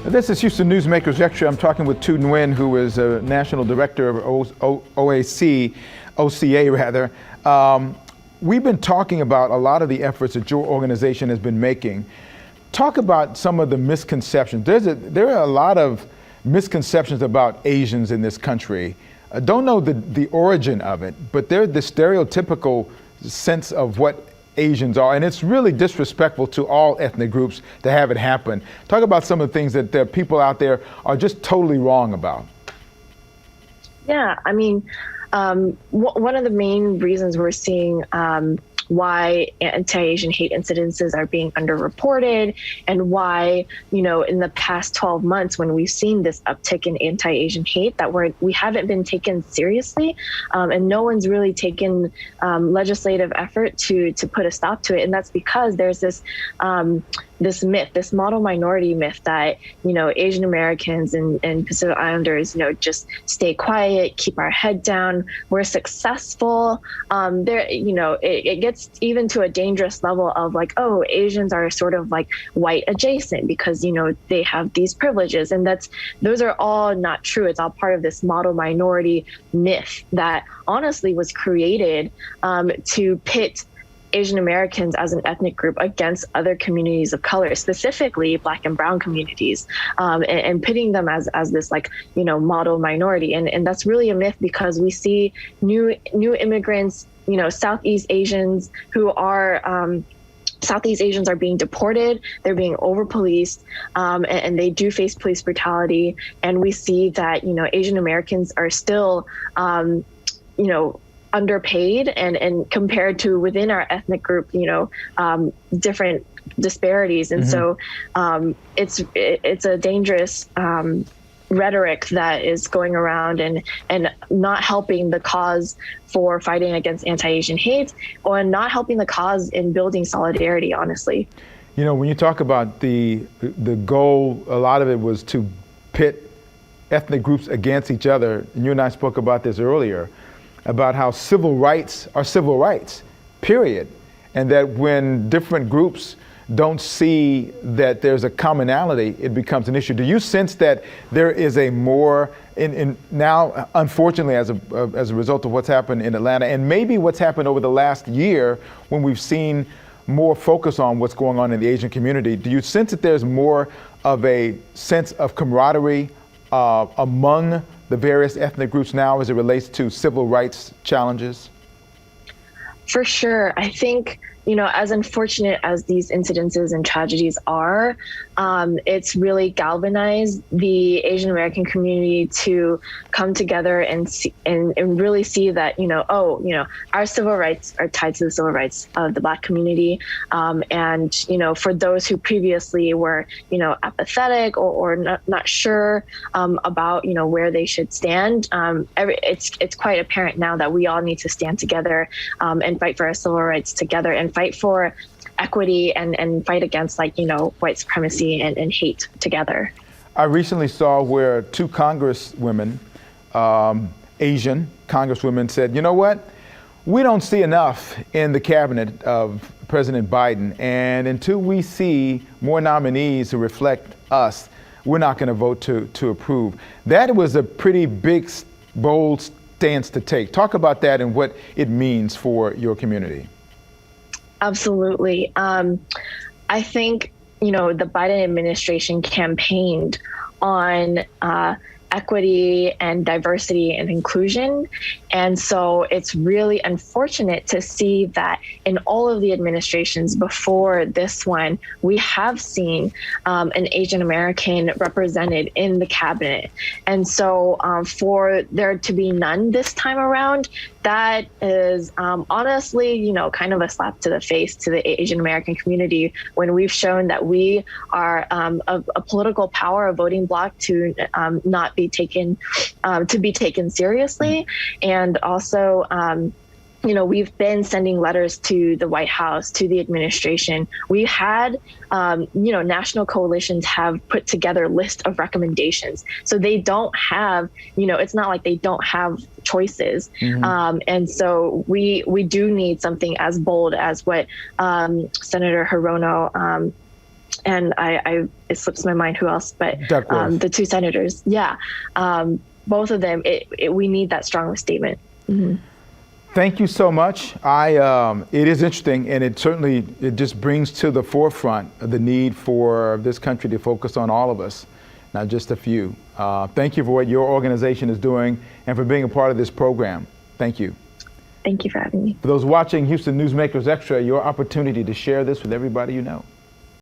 This is Houston Newsmakers Extra. I'm talking with Tu Nguyen, who is a National Director of OCA rather. We've been talking about a lot of the efforts that your organization has been making. Talk about some of the misconceptions. There are a lot of misconceptions about Asians in this country. I don't know the origin of it, but they're the stereotypical sense of what Asians are, and it's really disrespectful to all ethnic groups to have it happen. Talk about some of the things that the people out there are just totally wrong about. Yeah, I mean, one of the main reasons we're seeing why anti-Asian hate incidences are being underreported, and why, in the past 12 months, when we've seen this uptick in anti-Asian hate, that we haven't been taken seriously, and no one's really taken legislative effort to put a stop to it. And that's because there's this myth, this model minority myth that, Asian Americans and Pacific Islanders, just stay quiet, keep our head down, we're successful. It gets even to a dangerous level of like, oh, Asians are sort of like white adjacent because, they have these privileges. And those are all not true. It's all part of this model minority myth that honestly was created to pit Asian Americans as an ethnic group against other communities of color, specifically Black and Brown communities, and pitting them as this model minority. And that's really a myth, because we see new immigrants, Southeast Asians who are Southeast Asians are being deported, they're being over-policed, and they do face police brutality. And we see that, Asian Americans are still, underpaid and compared to within our ethnic group, different disparities. And so it's a dangerous rhetoric that is going around and not helping the cause for fighting against anti-Asian hate, or not helping the cause in building solidarity, honestly. When you talk about the goal, a lot of it was to pit ethnic groups against each other. And you and I spoke about this earlier, about how civil rights are civil rights, period. And that when different groups don't see that there's a commonality, it becomes an issue. Do you sense that there is a more, now, unfortunately, as a result of what's happened in Atlanta, and maybe what's happened over the last year, when we've seen more focus on what's going on in the Asian community, do you sense that there's more of a sense of camaraderie among the various ethnic groups now as it relates to civil rights challenges? For sure. I think, as unfortunate as these incidences and tragedies are, it's really galvanized the Asian American community to come together and really see that, our civil rights are tied to the civil rights of the Black community. And, for those who previously were, apathetic or not sure about, where they should stand, it's quite apparent now that we all need to stand together and fight for our civil rights together, and fight for equity and fight against white supremacy and hate together. I recently saw where two congresswomen, Asian congresswomen, said, you know what? We don't see enough in the cabinet of President Biden, and until we see more nominees who reflect us, we're not going to vote to approve. That was a pretty big, bold stance to take. Talk about that and what it means for your community. Absolutely. I think, the Biden administration campaigned on equity and diversity and inclusion. And so it's really unfortunate to see that in all of the administrations before this one, we have seen an Asian American represented in the cabinet. And so for there to be none this time around, that is honestly, kind of a slap to the face to the Asian American community, when we've shown that we are a political power, a voting bloc to not be taken seriously. And also, we've been sending letters to the White House, to the administration. We've had, national coalitions have put together a list of recommendations. So they don't have, it's not like they don't have choices. And so we do need something as bold as what Senator Hirono and it slips my mind who else, but the two senators. Yeah, both of them. We need that stronger statement. Mm-hmm. Thank you so much. It is interesting, and it just brings to the forefront the need for this country to focus on all of us, not just a few. Thank you for what your organization is doing and for being a part of this program. Thank you. Thank you for having me. For those watching Houston Newsmakers Extra, your opportunity to share this with everybody you know.